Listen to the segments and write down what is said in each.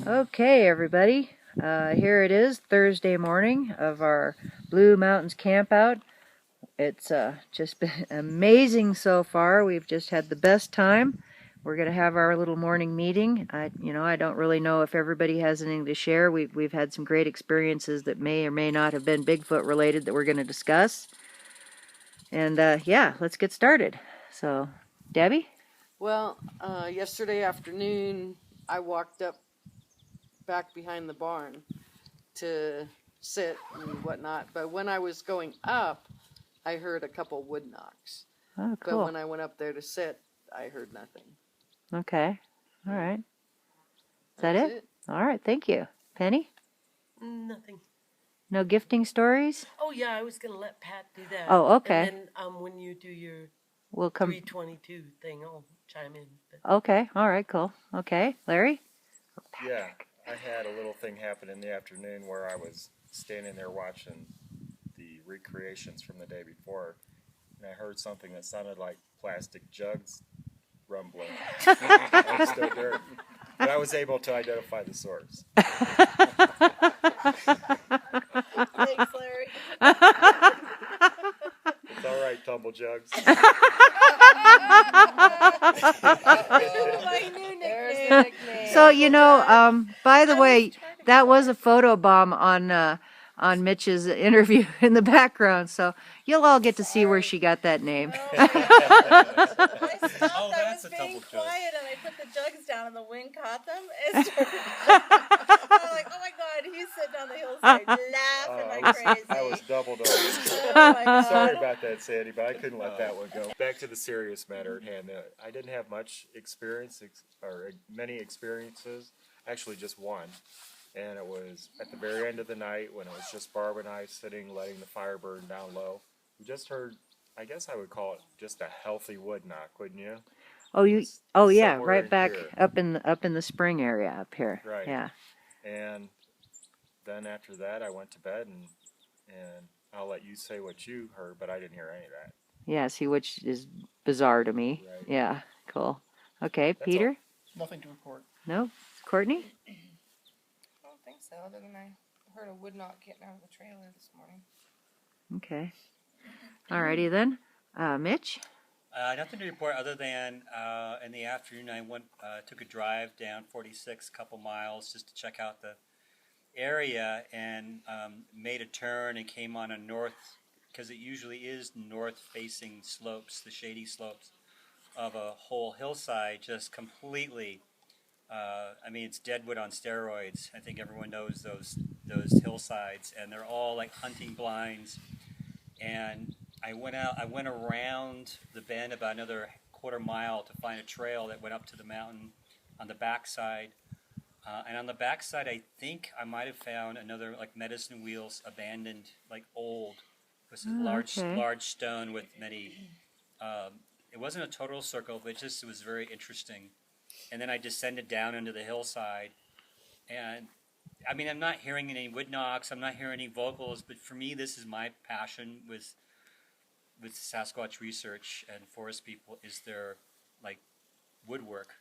Okay, everybody, here it is, Thursday morning of our Blue Mountains Campout. It's just been amazing so far. We've just had the best time. We're going to have our little morning meeting. I don't really know if everybody has anything to share. We've had some great experiences that may or may not have been Bigfoot related that we're going to discuss. And yeah, let's get started. So, Debbie? Well, yesterday afternoon, I walked up back behind the barn to sit and whatnot. But when I was going up, I heard a couple wood knocks. Oh, cool. But when I went up there to sit, I heard nothing. Okay. All right. Is that That's it? All right. Thank you. Penny? Nothing. No gifting stories? Oh, yeah, I was going to let Pat do that. Oh, okay. And then when you do your We'll come. 322 thing, I'll chime in. But... Okay. All right. Cool. Okay. Larry? Yeah, I had a little thing happen in the afternoon where I was standing there watching the recreations from the day before, and I heard something that sounded like plastic jugs rumbling. I stood there, but I was able to identify the source. Thanks, Larry. It's all right, tumble jugs. My new nickname. So, by the way, that was a photo bomb on Mitch's interview in the background, so you'll all get to see where she got that name. I stopped, Oh, I that's was a being tumble jug. quiet and I put the jugs down and the wind caught them. And started, I was like, oh my God, he's sitting on the hillside laughing like crazy. I was doubled over. Oh my God. Sorry about that, Sandy, but I couldn't let that one go. Back to the serious matter at hand. I didn't have much experience, or many experiences. Actually, just one. And it was at the very end of the night when it was just Barb and I sitting, letting the fire burn down low. We just heard, I guess I would call it just a healthy wood knock, wouldn't you? Oh yeah, Somewhere right in back here. up in the spring area up here. Right. Yeah. And then after that, I went to bed, and I'll let you say what you heard, but I didn't hear any of that. Yeah, see, which is bizarre to me. Right. Yeah, cool. Okay, That's Peter? all. Nothing to report. No? Courtney? I don't think so, other than I heard a wood knock getting out of the trailer this morning. Okay. Alrighty then. Mitch? Nothing to report other than in the afternoon I took a drive down 46, couple miles, just to check out the area, and made a turn and came on a north, because it usually is north-facing slopes, the shady slopes of a whole hillside, just completely. It's deadwood on steroids. I think everyone knows those hillsides, and they're all like hunting blinds. And I went around the bend about another quarter mile to find a trail that went up to the mountain on the backside. And on the backside, I think I might have found another like medicine wheels abandoned, like old. It was a large stone with many. It wasn't a total circle, but it was very interesting. And then I descended down into the hillside, and I'm not hearing any wood knocks, I'm not hearing any vocals, but for me, this is my passion with Sasquatch research and forest people, is their like woodwork,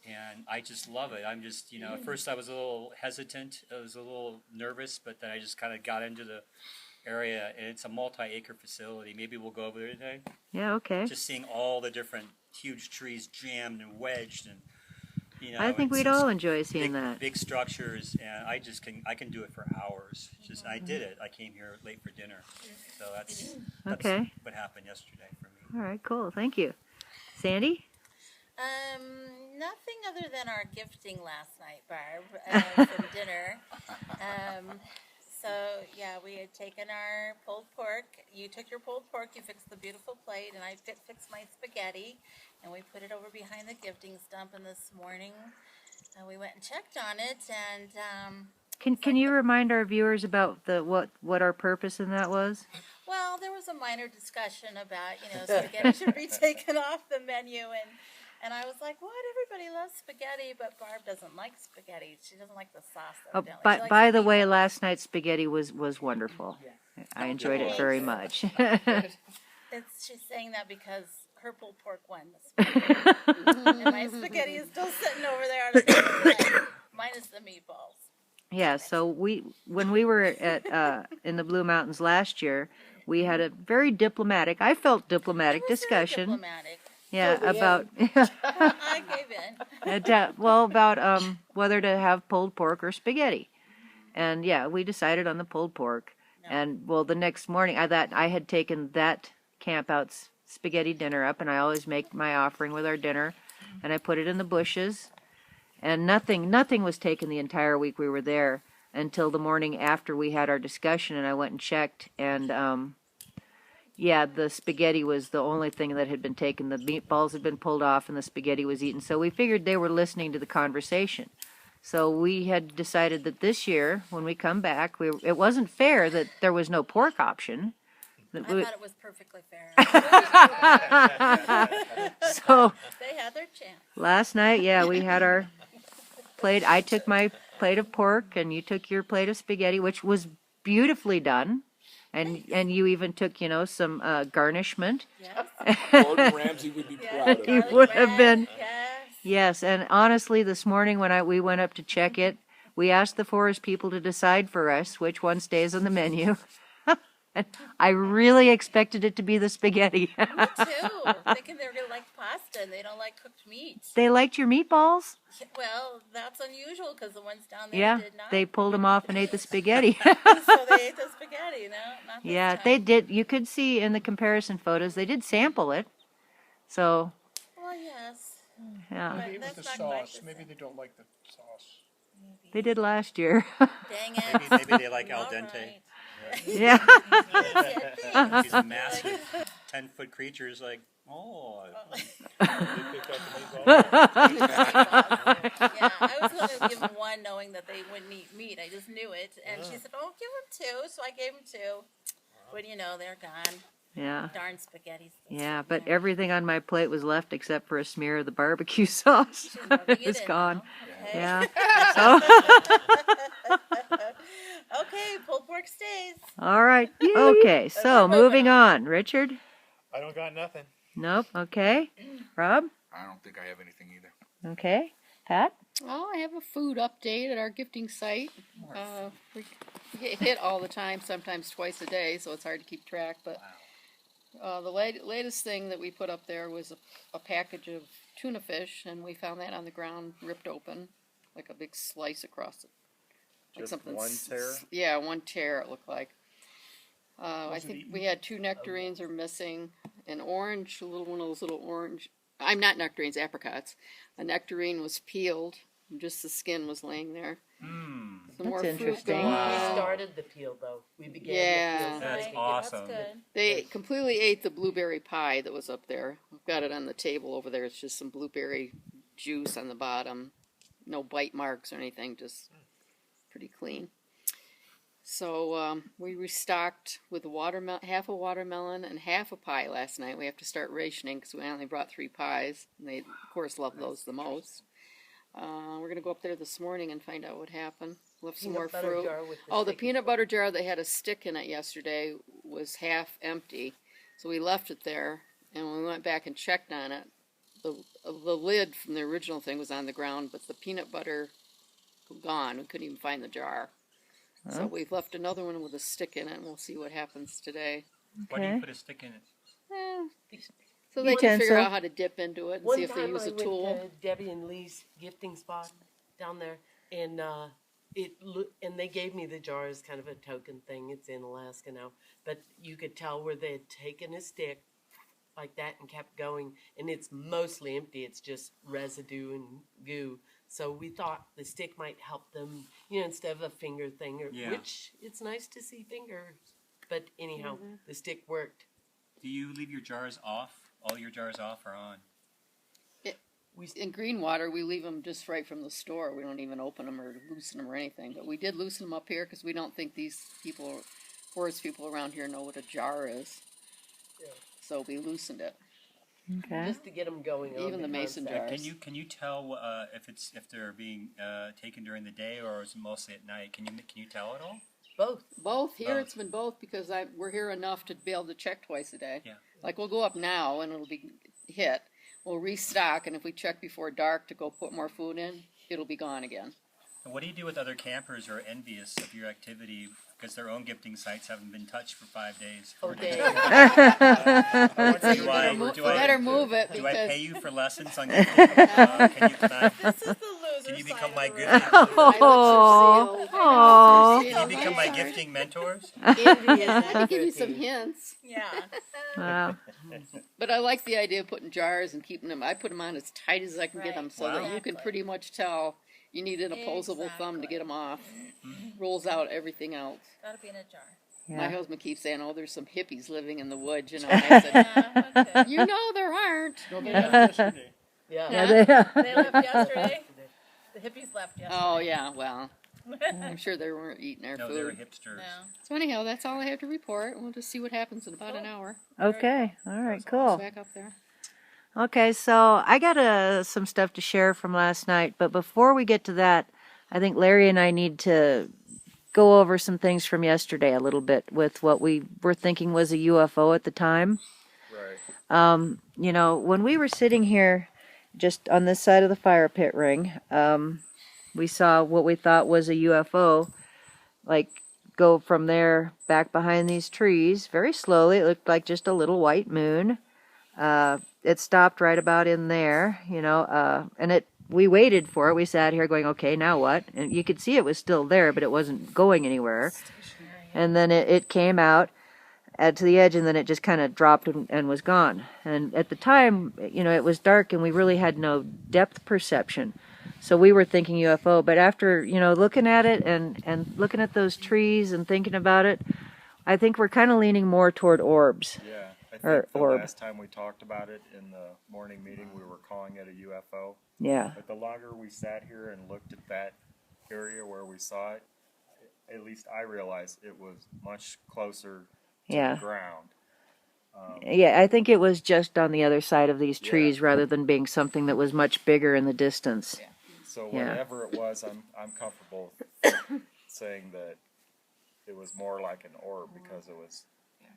and I just love it. I'm just, at first I was a little hesitant, I was a little nervous, but then I just kind of got into the area, and it's a multi-acre facility. Maybe we'll go over there today. Yeah, okay. Just seeing all the different huge trees jammed and wedged, and I think we'd all enjoy seeing that. Big structures, and I can do it for hours. I did it. I came here late for dinner, so that's Okay. what happened yesterday for me. All right, cool. Thank you. Sandy? Nothing other than our gifting last night, Barb, from dinner. So, yeah, we had taken our pulled pork. You took your pulled pork, you fixed the beautiful plate, and I fixed my spaghetti, and we put it over behind the gifting stump. And this morning, we went and checked on it, and Can you remind our viewers about what our purpose in that was? well, there was a minor discussion about, spaghetti should be taken off the menu, and I was like, what? Everybody loves spaghetti, but Barb doesn't like spaghetti. She doesn't like the sauce. Oh, Evidently. She likes by the meat. way, last night's spaghetti was wonderful. I enjoyed it very much. She's saying that because her pulled pork won the spaghetti. And my spaghetti is still sitting over there on a plate, minus the the meatballs. Yeah, so when we were at in the Blue Mountains last year, we had a very diplomatic, I felt diplomatic It was very discussion. diplomatic. Yeah, Till the about I gave in. well, about whether to have pulled pork or spaghetti. And yeah, we decided on the pulled pork. No. And well, the next morning I had taken that Campout's spaghetti dinner up, and I always make my offering with our dinner, and I put it in the bushes. And nothing was taken the entire week we were there until the morning after we had our discussion, and I went and checked, and yeah, the spaghetti was the only thing that had been taken. The meatballs had been pulled off and the spaghetti was eaten. So we figured they were listening to the conversation. So we had decided that this year, when we come back, it wasn't fair that there was no pork option. I thought it was perfectly fair. So They had their chance. last night, yeah, we had our plate. I took my plate of pork, and you took your plate of spaghetti, which was beautifully done. And you even took, some garnishment. Yes. Gordon Ramsay would be proud of He it. Garlic would have bread, been. Yes. Yes, and honestly, this morning when we went up to check it, we asked the forest people to decide for us which one stays on the menu. And I really expected it to be the spaghetti. Me too. Thinking they were going to like pasta and they don't like cooked meat. They liked your meatballs. Well, that's unusual because the ones down there Yeah, did not. they pulled them off and ate the spaghetti. So they ate the spaghetti, no? Not this Yeah, time. they did. You could see in the comparison photos, they did sample it. So, Well, yes. yeah, But Maybe it was that's the not nice, sauce. is Maybe it? they don't like the sauce. they did last year. Dang it. Maybe they like al All dente. right. Yeah. These massive 10-foot creatures, like, oh. They pick up the meatball. Yeah, I was going to give them one knowing that they wouldn't eat meat. I just knew it. And she said, oh, give them two. So I gave them two. But, they're gone. Yeah. Darn spaghetti. Yeah, but everything on my plate was left except for a smear of the barbecue sauce. She's rubbing It was in gone. now. Okay. Yeah. So, Okay, pulled pork stays. all right. Okay, so moving on. Richard? I don't got nothing. Nope. Okay. Rob? I don't think I have anything either. Okay. Pat? Well, I have a food update at our gifting site. We get hit all the time, sometimes twice a day, so it's hard to keep track. But the latest thing that we put up there was a package of tuna fish, and we found that on the ground, ripped open, like a big slice across it. Like Just something one tear? Yeah, one tear it looked like. I think we had 2 nectarines are missing, an orange, a little one of those little orange. I'm not nectarines, apricots. A nectarine was peeled, just the skin was laying there. Some That's more fruit interesting. gone. We started the peel though. We began Yeah. the peel. That's Right, awesome. That's good. They completely ate the blueberry pie that was up there. We've got it on the table over there. It's just some blueberry juice on the bottom. No bite marks or anything, just pretty clean. So we restocked with half a watermelon and half a pie last night. We have to start rationing because we only brought 3 pies. And they, of course, love those the most. We're going to go up there this morning and find out what happened. We'll have some more Peanut butter fruit. jar with The sticky peanut stuff. butter jar that had a stick in it yesterday was half empty. So we left it there. And when we went back and checked on it, the lid from the original thing was on the ground, but the peanut butter gone. We couldn't even find the jar. So we've left another one with a stick in it, and we'll see what happens today. Why do you Okay. put a stick in it? So they can figure Utensil. out how to dip into it and One see if they time use I a tool. went to Debbie and Lee's gifting spot down there, and and they gave me the jar as kind of a token thing. It's in Alaska now, but you could tell where they had taken a stick like that and kept going, and it's mostly empty. It's just residue and goo. So we thought the stick might help them, instead of a finger thing, Yeah. which it's nice to see fingers. But anyhow, the stick worked. Do you leave your jars off? All your jars off or on? In Greenwater, we leave them just right from the store. We don't even open them or loosen them or anything. But we did loosen them up here because we don't think these forest people around here know what a jar is. Yeah. So we loosened it. Okay. Just to get them going. on Even the mason concept. jars. Can you tell if they're being taken during the day or is it mostly at night? Can you tell at all? Both. Both here, Both. it's been both because we're here enough to be able to check twice a day. Yeah. Like we'll go up now and it'll be hit. We'll restock, and if we check before dark to go put more food in, it'll be gone again. And what do you do with other campers who are envious of your activity because their own gifting sites haven't been touched for 5 days? 4 days? So you better move it Do I because pay you for lessons on gifting? Can This is the loser you side become of my the gifting? Oh, oh. Can you become my gifting mentors? I can give you some hints. Yeah. Wow. But I like the idea of putting jars and keeping them. I put them on as tight as I can get Right. them, so that you can Exactly. pretty much tell you need an opposable thumb to get them off. Rolls out everything else. Gotta be in a jar. My Yeah. husband keeps saying, "Oh, there's some hippies living in the woods," you know. And I said, Yeah, okay. "You know there aren't." Yeah. Yeah, they, They left yesterday. The hippies left yesterday. Oh yeah, well, I'm sure they weren't eating our No, they're food. hipsters. No. So anyhow, that's all I have to report. We'll just see what happens in about an hour. okay, all right, cool. Back up there. Okay, so I got some stuff to share from last night, but before we get to that, I think Larry and I need to go over some things from yesterday a little bit with what we were thinking was a UFO at the time. Right. You know, when we were sitting here just on this side of the fire pit ring, we saw what we thought was a UFO, like go from there back behind these trees very slowly. It looked like just a little white moon. It stopped right about in there, you know, and we waited for it. We sat here going, okay, now what? And you could see it was still there, but it wasn't going anywhere. And then it came out to the edge, and then it just kind of dropped and was gone. And at the time, you know, it was dark, and we really had no depth perception. So we were thinking UFO, but after, you know, looking at it and looking at those trees and thinking about it, I think we're kind of leaning more toward orbs. Yeah. I think Or the orb. last time we talked about it in the morning meeting, we were calling it a UFO. Yeah. But the longer we sat here and looked at that area where we saw it, at least I realized it was much closer to Yeah. the ground. Yeah, I think it was just on the other side of these Yeah. trees rather than being something that was much bigger in the distance. So Yeah. whatever it was, I'm comfortable saying that it was more like an orb because it was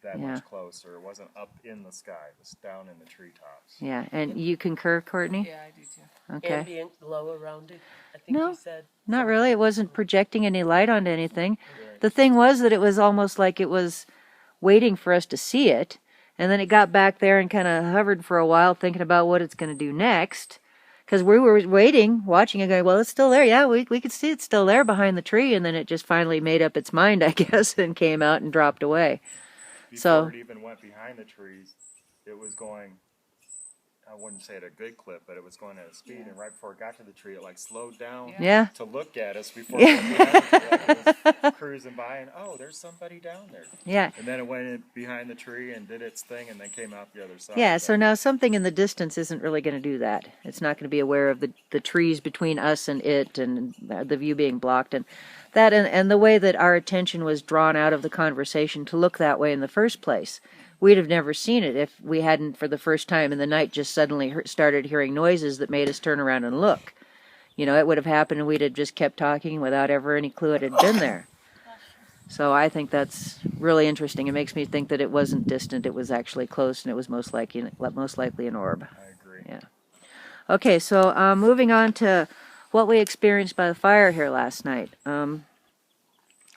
that Yeah. much closer. It wasn't up in the sky; it was down in the treetops. Yeah, and you concur, Courtney? Yeah, I do too. Okay. Ambient glow around it. I think No. you said. Not really. It wasn't projecting any light onto anything. The thing was that it was almost like it was waiting for us to see it, and then it got back there and kind of hovered for a while thinking about what it's going to do next. Because we were waiting, watching it, going, well, it's still there. Yeah, we could see it's still there behind the tree, and then it just finally made up its mind, I guess, and came out and dropped away. Before So- it even went behind the trees, it was going. I wouldn't say at a good clip, but it was going at a speed, and right before it got to the tree, it like slowed down Yeah. to look at us before it went behind the tree. Like it was cruising by, and oh, there's somebody down there. Yeah. And then it went in behind the tree and did its thing, and then came out the other side. Yeah, so now something in the distance isn't really going to do that. It's not going to be aware of the trees between us and it and the view being blocked. And that and the way that our attention was drawn out of the conversation to look that way in the first place. We'd have never seen it if we hadn't, for the first time in the night, just suddenly started hearing noises that made us turn around and look. You know, it would have happened and we'd have just kept talking without ever any clue it had been there. So I think that's really interesting. It makes me think that it wasn't distant, it was actually close, and it was most likely an orb. I agree. Yeah. Okay, so moving on to what we experienced by the fire here last night.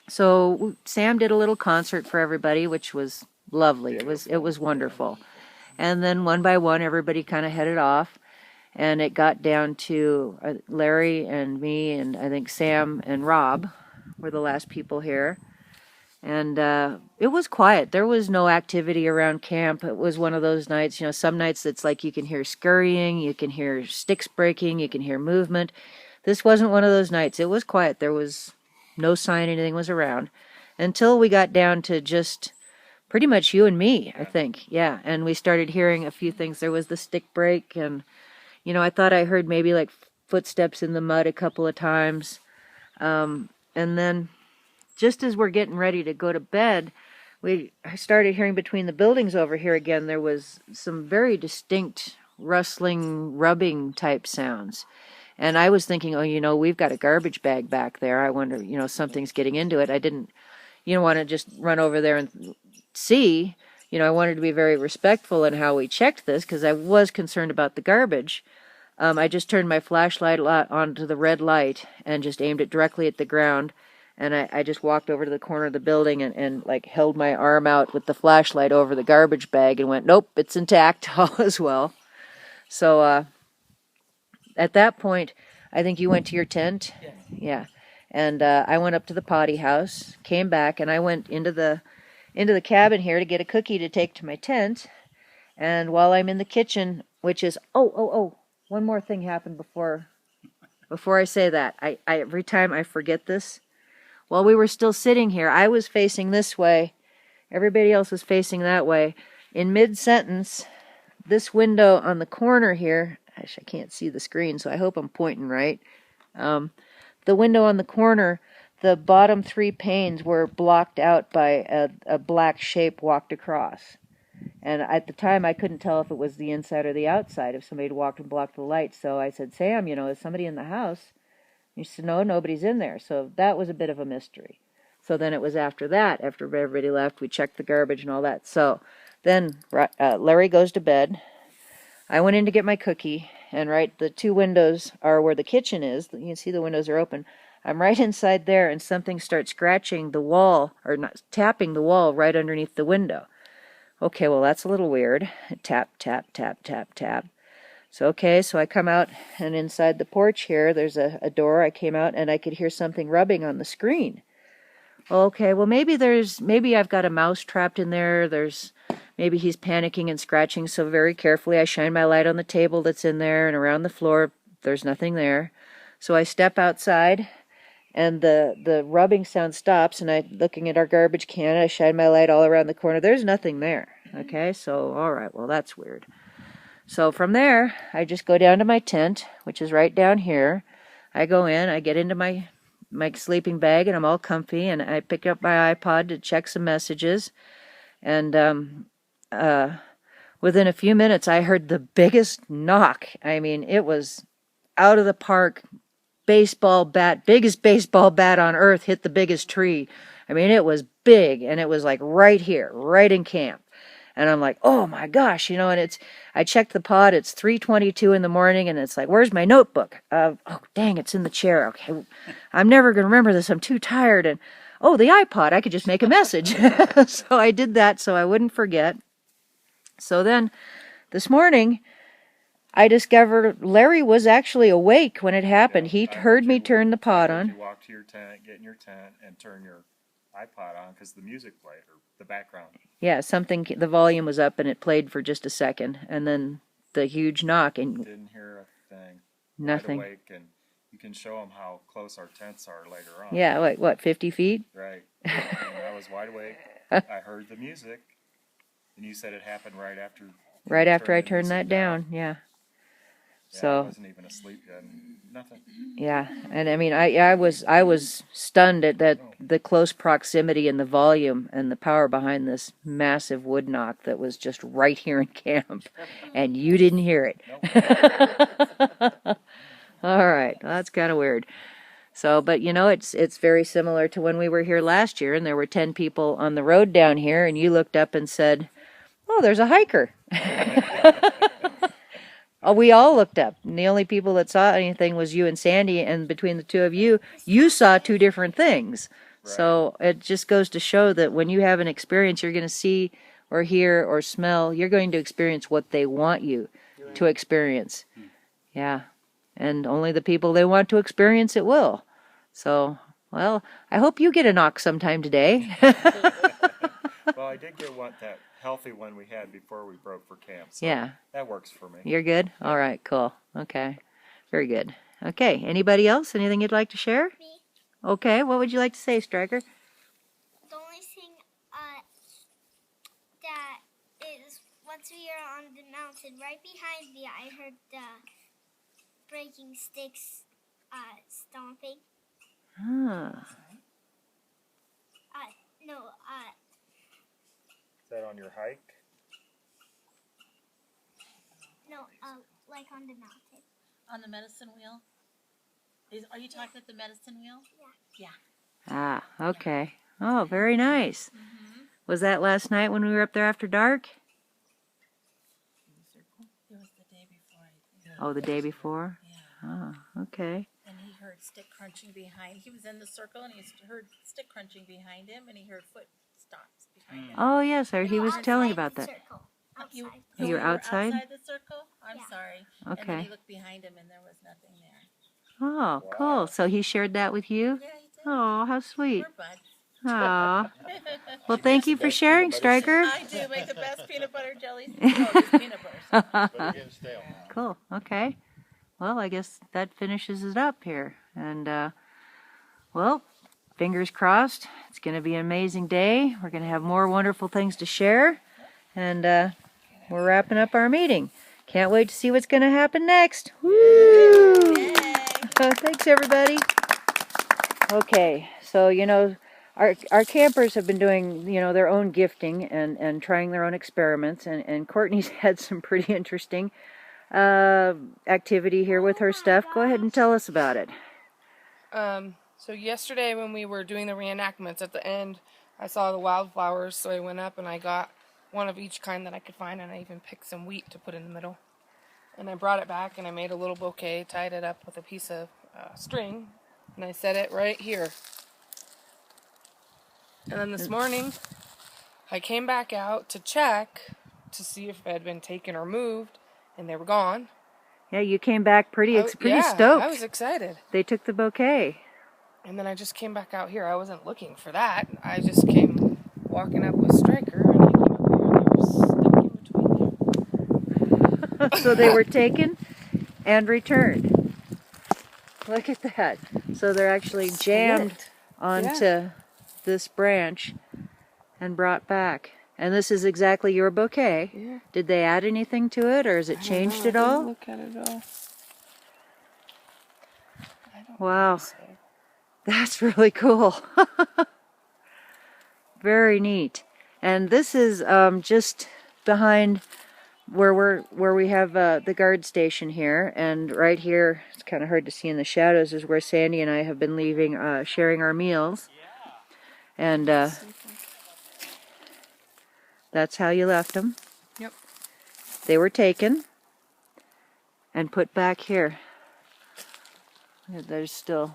So Sam did a little concert for everybody, which was lovely. It was wonderful. And then one by one, everybody kind of headed off, and it got down to Larry and me, and I think Sam and Rob were the last people here. And it was quiet. There was no activity around camp. It was one of those nights, you know, some nights it's like you can hear scurrying, you can hear sticks breaking, you can hear movement. This wasn't one of those nights. It was quiet. There was no sign anything was around until we got down to just pretty much you and me, I think. Yeah, and we started hearing a few things. There was the stick break, and, you know, I thought I heard maybe like footsteps in the mud a couple of times. And then just as we're getting ready to go to bed, we started hearing between the buildings over here again, there was some very distinct rustling, rubbing type sounds. And I was thinking, oh, you know, we've got a garbage bag back there. I wonder, you know, something's getting into it. I didn't, you know, want to just run over there and see. You know, I wanted to be very respectful in how we checked this because I was concerned about the garbage. I just turned my flashlight onto the red light and just aimed it directly at the ground. And I just walked over to the corner of the building and like held my arm out with the flashlight over the garbage bag and went, nope, it's intact, all is well. So at that point, I think you went to your tent. Yes. Yeah. And I went up to the potty house, came back, and I went into the cabin here to get a cookie to take to my tent. And while I'm in the kitchen, which is one more thing happened before I say that. I every time I forget this. While we were still sitting here, I was facing this way. Everybody else was facing that way. In mid-sentence, this window on the corner here, gosh, I can't see the screen, so I hope I'm pointing right. The window on the corner, the bottom 3 panes were blocked out by a black shape walked across. And at the time, I couldn't tell if it was the inside or the outside, if somebody had walked and blocked the light. So I said, Sam, is somebody in the house? He said, no, nobody's in there. So that was a bit of a mystery. So then it was after that, after everybody left, we checked the garbage and all that. So then Larry goes to bed. I went in to get my cookie, and the 2 windows are where the kitchen is. You can see the windows are open. I'm right inside there, and something starts scratching the wall, or not, tapping the wall right underneath the window. Okay, well, that's a little weird. Tap, tap, tap, tap, tap. So I come out, and inside the porch here, there's a door. I came out, and I could hear something rubbing on the screen. Okay, well, maybe I've got a mouse trapped in there. Maybe he's panicking and scratching, so very carefully I shine my light on the table that's in there, and around the floor, there's nothing there. So I step outside, and the rubbing sound stops, and I'm looking at our garbage can. I shine my light all around the corner. There's nothing there. Okay, so all right, well, that's weird. So from there, I just go down to my tent, which is right down here. I go in, I get into my sleeping bag, and I'm all comfy, and I pick up my iPod to check some messages. And within a few minutes, I heard the biggest knock. I mean, it was out of the park. Baseball bat, biggest baseball bat on earth hit the biggest tree. I mean, it was big, and it was like right here, right in camp. And I'm like, oh my gosh, and I checked the pod, it's 3:22 in the morning, and it's like, where's my notebook? Oh, dang, it's in the chair. Okay, I'm never going to remember this. I'm too tired. And, the iPod, I could just make a message. So I did that so I wouldn't forget. So then, this morning, I discovered Larry was actually awake when it happened. He heard me turn the pod on. You walk to your tent, get in your tent, and turn your iPod on because the music played, or the background. Yeah, the volume was up and it played for just a second, and then the huge knock, and didn't hear a thing. Nothing. Wide awake, and you can show them how close our tents are later on. Yeah, like what, 50 feet? Right. And I was wide awake. I heard the music, and you said it happened right after. Right after I turned that down. Yeah. So I wasn't even asleep yet. Nothing. Yeah, and I mean, I was stunned at the close proximity and the volume and the power behind this massive wood knock that was just right here in camp, and you didn't hear it. Nope. All right, well, that's kind of weird. So, but it's very similar to when we were here last year, and there were 10 people on the road down here, and you looked up and said, "Oh, there's a hiker." Oh, we all looked up, and the only people that saw anything was you and Sandy, and between the 2 of you, you saw 2 different things. Right. So it just goes to show that when you have an experience, you're going to see or hear or smell, you're going to experience what they want you to experience. Yeah, and only the people they want to experience it will. So, well, I hope you get a knock sometime today. Well, I did get that healthy one we had before we broke for camp. So yeah. That works for me. You're good? All right, cool. Okay. Very good. Okay, anybody else? Anything you'd like to share? Me. Okay, what would you like to say, Striker? The only thing that is, once we are on the mountain, right behind me, I heard the breaking sticks stomping. Ah. No, Is that on your hike? no, like on the mountain. On the medicine wheel? Are you talking about the medicine wheel? Yeah. Ah, okay. Oh, very nice. Mm-hmm. Was that last night when we were up there after dark? It was the day before, I think. Oh, the day before? Yeah. Oh, okay. And he heard stick crunching behind. He was in the circle and he heard stick crunching behind him, and he heard footsteps behind him. Oh, yes, he was telling Outside about the that. circle. You, Outside. You were were outside? the circle? I'm Yeah. sorry. And then Okay. he looked behind him and there was nothing there. Oh, cool. So he shared that with you? Yeah, he did. Oh, how sweet. We're buds. Aw. Well, thank you for sharing, Stryker. I do make the best peanut butter jellies. No, just peanut butter. But it getting stale now. Cool. Okay. Well, I guess that finishes it up here. And, well, fingers crossed. It's going to be an amazing day. We're going to have more wonderful things to share. And we're wrapping up our meeting. Can't wait to see what's going to happen next. Woo! Yay. Thanks, everybody. Okay. So, our campers have been doing, their own gifting and trying their own experiments. And Courtney's had some pretty interesting activity here with her stuff. Go ahead and tell us about it. So yesterday when we were doing the reenactments at the end, I saw the wildflowers, so I went up and I got one of each kind that I could find, and I even picked some wheat to put in the middle. And I brought it back and I made a little bouquet, tied it up with a piece of string, and I set it right here. And then this morning, I came back out to check to see if it had been taken or moved, and they were gone. Yeah, you came back pretty Yeah, stoked. I was excited. They took the bouquet. And then I just came back out here. I wasn't looking for that. I just came walking up with Stryker, and I came up here, and they were stuck in between there. So they were taken and returned. Look at that. So they're actually jammed Split. onto this branch and brought back. And this is exactly your bouquet. Yeah. Did they add anything to it, or has it changed at all? Look at it all. I don't Wow. think so. That's really cool. Very neat. And this is just behind where we have the guard station here, and right here, it's kind of hard to see in the shadows, is where Sandy and I have been sharing our meals. And that's how you left them. Yep. They were taken and put back here. They're still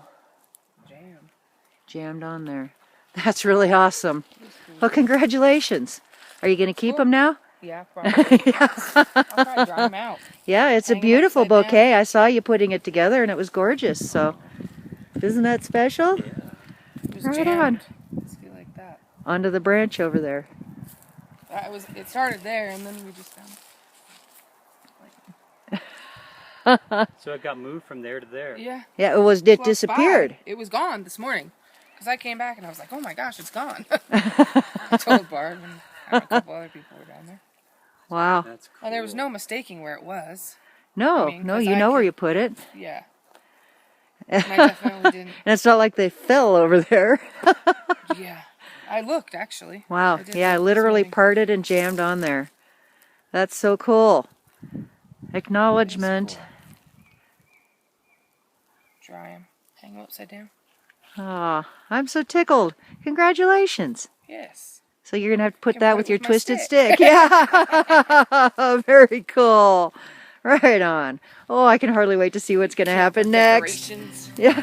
jammed on there. That's really awesome. Well, congratulations. Are you going to keep them now? Yeah, probably. Yeah. I'll probably dry them out. Yeah, it's a Hang 'em beautiful upside bouquet. I saw you putting it together and it was gorgeous. So, isn't that special? It was Right jammed. on. See, like that. Onto the branch over there. It started there, and then we just found So it got moved from there to there. Yeah. Yeah, it Walked disappeared. by. It was gone this morning. Because I came back and I was like, oh my gosh, it's gone. I told Barb and a couple other people were down there. Wow. That's cool. And there was no mistaking where it was. No, I mean, no, 'cause you I know where could- you put it. Yeah. And I definitely didn't. And it's not like they fell over there. Yeah. I looked, actually. Wow. I did Yeah, look this literally morning. parted and jammed on there. That's so cool. Acknowledgement. Dry them. Hang them upside down. Ah, I'm so tickled. Congratulations. Yes. So you're going to have to put Can that put with it your with my twisted stick. stick. Yeah. Very cool. Right on. Oh, I can hardly wait to see what's going to happen next. Decorations. Yeah.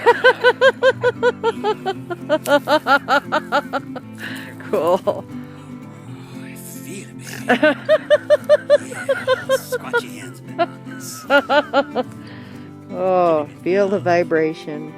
Cool. I feel it, baby. Squatchy hands been on this. Oh, feel the vibration.